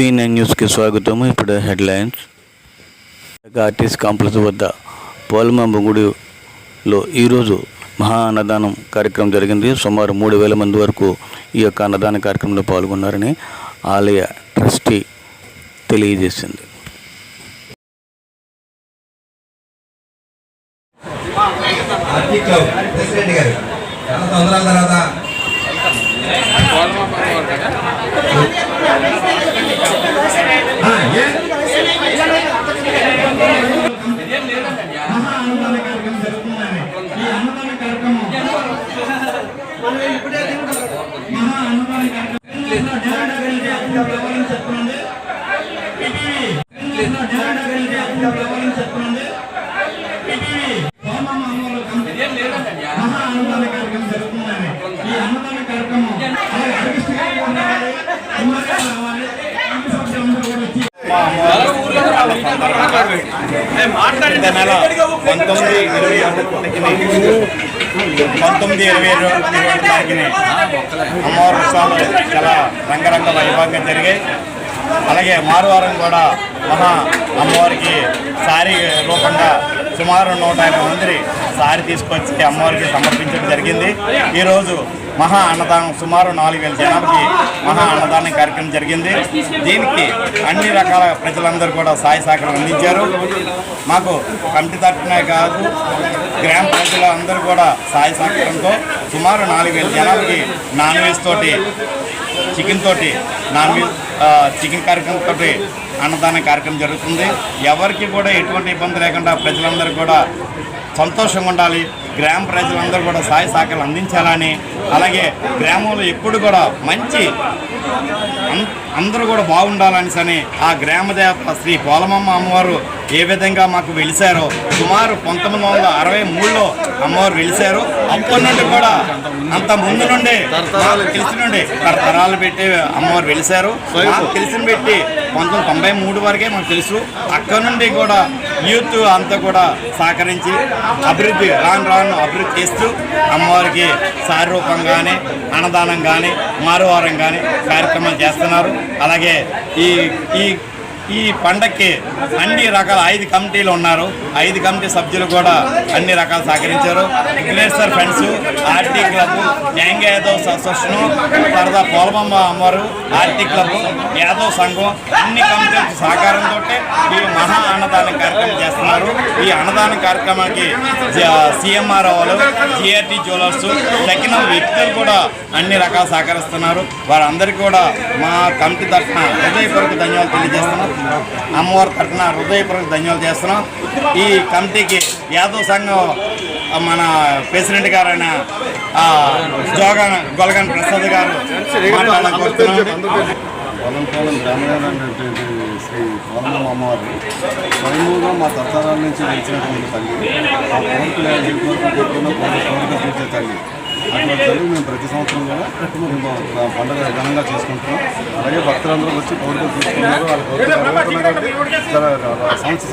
V9 న్యూస్కి స్వాగతం. ఇప్పుడు హెడ్లైన్స్. ఆర్టీసీ కాంప్లెక్స్ వద్ద పోలమాంబ గుడిలో ఈరోజు మహా అన్నదానం కార్యక్రమం జరిగింది. సుమారు 3,000 మంది వరకు ఈ యొక్క అన్నదాన కార్యక్రమంలో పాల్గొన్నారని ఆలయ ట్రస్టీ తెలియజేసింది. నెల 19-20 తారీఖుని అమ్మవారి ఉత్సవాలు చాలా రంగరంగ వైభవంగా జరిగాయి. అలాగే మారువారం కూడా మహా అమ్మవారికి సారీ రూపంగా సుమారు 150 మంది సారీ తీసుకొచ్చి అమ్మవారికి సమర్పించడం జరిగింది. ఈరోజు మహా అన్నదానం సుమారు 4,000 జనాలకి మహా అన్నదానం కార్యక్రమం జరిగింది. దీనికి అన్ని రకాల ప్రజలందరూ కూడా సాయ సహకారం అందించారు. మాకు కమిటీ తరఫునే కాదు, గ్రామ ప్రజలు అందరూ కూడా సాయ సహకారంతో సుమారు 4,000 జనాలకి నాన్ వెజ్ తోటి చికెన్ కార్యక్రమంతో అన్నదాన కార్యక్రమం జరుగుతుంది. ఎవరికి కూడా ఎటువంటి ఇబ్బంది లేకుండా ప్రజలందరూ కూడా సంతోషంగా ఉండాలి, గ్రామ ప్రజలందరూ కూడా సాయ సహకారాలు అందించాలని, అలాగే గ్రామంలో ఎప్పుడు కూడా మంచి అందరూ కూడా బాగుండాలని ఆ గ్రామదేవత శ్రీ పోలమమ్మ అమ్మవారు ఏ విధంగా మాకు వెలిశారో సుమారు 1963లో అమ్మవారు వెలిశారు. అప్పటి నుండి కూడా అంత ముందు నుండి తెలిసి నుండి తరాలు పెట్టి అమ్మవారు వెలిశారు. మాకు తెలిసిన పెట్టి 1993 వరకే మాకు తెలుసు. అక్కడి నుండి కూడా యూత్ అంతా కూడా సహకరించి అభివృద్ధి రాను అభివృద్ధి చేస్తూ అమ్మవారికి సారి రూపం కానీ అన్నదానం కానీ మారువారం కానీ కార్యక్రమాలు చేస్తున్నారు. అలాగే ఈ పండక్కి అన్ని రకాల 5 కమిటీలు ఉన్నారు. 5 కమిటీ సభ్యులు కూడా అన్ని రకాలు సహకరించారు. Vighneshwar friends, RT club, young Yadav association, తర్వాత పోలమమ్మ అమ్మవారు, ఆర్టీ క్లబ్, యాదవ్ సంఘం అన్ని కమిటీల సహకారంతో ఈ మహా అన్నదాన కార్యక్రమం చేస్తున్నారు. ఈ అన్నదాన కార్యక్రమానికి CMR వాళ్ళు, GRT జ్యువెలర్స్, తగిన వ్యక్తులు కూడా అన్ని రకాలు సహకరిస్తున్నారు. వారందరికీ కూడా మా కమిటీ తరఫున హృదయపూర్వక ధన్యవాదాలు తెలియజేస్తున్నాం. అమ్మవారి తరఫున హృదయపూర్వక ధన్యవాదాలు చేస్తున్నాం. ఈ కమిటీకి యాదవ్ సంఘం మన ప్రెసిడెంట్ గారైన గొలగాన్ ప్రసాద్ గారు మాట్లాడాలనుకుంటున్నాం. పొలంపాలెం గ్రామీణమైనటువంటి శ్రీ పోలమమ్మ అమ్మవారు స్వయంభూగా మా తరతరాల నుంచి వెలిచినటువంటి తల్లి. ఆ కోరిక తీర్చే తల్లి. అటువంటి తల్లి మేము ప్రతి సంవత్సరం కూడా మేము పండుగ ఘనంగా చేసుకుంటున్నాం. అలాగే భక్తులందరూ వచ్చి కోరికలు తీసుకున్నారు. వాళ్ళ కోరికలు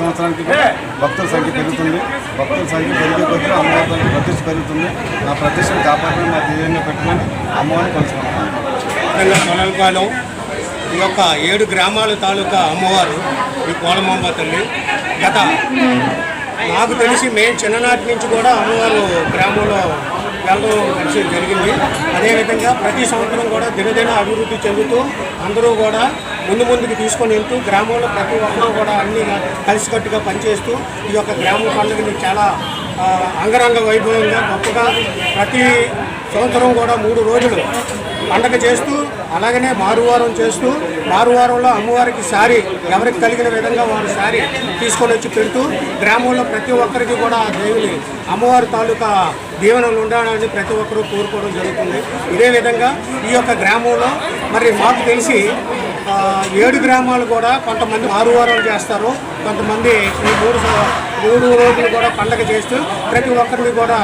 సంవత్సరానికి కూడా భక్తుల సంఖ్య పెరుగుతుంది. భక్తుల సంఖ్య పెరిగే కొద్దీ అమ్మవారి ప్రతిష్ట పెరుగుతుంది. ఆ ప్రతిష్టను కాపాడడం మా ధ్యేయంగా పెట్టుకొని అమ్మవారిని కలుసుకుంటున్నాం. పొలంపాలెం ఈ యొక్క 7 గ్రామాల తాలూకా అమ్మవారు ఈ పోలమాంబ తల్లి. గత నాకు తెలిసి మేము చిన్ననాటి నుంచి కూడా అమ్మవారు గ్రామంలో వెళ్ళడం జరిగింది. అదేవిధంగా ప్రతి సంవత్సరం కూడా దినదిన అభివృద్ధి చెందుతూ అందరూ కూడా ముందుకు తీసుకొని వెళ్తూ గ్రామంలో ప్రతి ఒక్కరూ కూడా అన్ని కలిసికట్టుగా పనిచేస్తూ ఈ యొక్క గ్రామ పండుగని చాలా అంగరంగ వైభవంగా గొప్పగా ప్రతి సంవత్సరం కూడా 3 రోజులు పండగ చేస్తూ అలాగనే మారువారం చేస్తూ మారువారంలో అమ్మవారికి సారీ ఎవరికి కలిగిన విధంగా వారు సారీ తీసుకొని వచ్చి పెడుతూ గ్రామంలో ప్రతి ఒక్కరికి కూడా దేవుని అమ్మవారి తాలూకా దీవెనలు ఉండాలని ప్రతి ఒక్కరూ కోరుకోవడం జరుగుతుంది. ఇదే విధంగా ఈ యొక్క గ్రామంలో మరి మాకు తెలిసి 7 గ్రామాలు కూడా కొంతమంది మారువారాలు చేస్తారు, కొంతమంది ఈ 3 రోజులు కూడా పండగ చేస్తూ ప్రతి ఒక్కరిని కూడా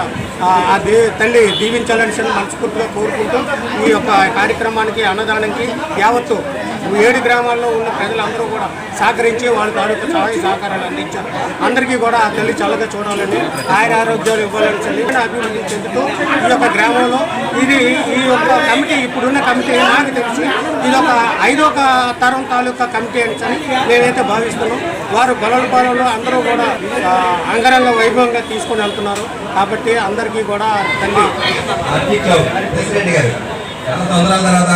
తల్లి దీవించాలని మనస్ఫూర్తిగా కోరుకుంటూ ఈ యొక్క కార్యక్రమానికి అన్నదానానికి యావత్తు 7 గ్రామాల్లో ఉన్న ప్రజలందరూ కూడా సహకరించి వాళ్ళ తాలూకు సహాయ సహకారాలు అందించారు. అందరికీ కూడా ఆ తల్లి చల్లగా చూడాలని, ఆరోగ్యాలు ఇవ్వాలని చెప్పి అభివృద్ధి చెందుతూ ఈ యొక్క గ్రామంలో ఈ యొక్క కమిటీ, ఇప్పుడున్న కమిటీ నాకు తెలిసి ఇది ఒక 5వ తరం తాలూకా కమిటీ అని మేమైతే భావిస్తున్నాం. వారు గొల్లపాలెంలో అందరూ కూడా అంగరంగ వైభవంగా తీసుకొని వెళ్తున్నారు. కాబట్టి అందరికీ కూడా తల్లి చాలా సంవత్సరాల తర్వాత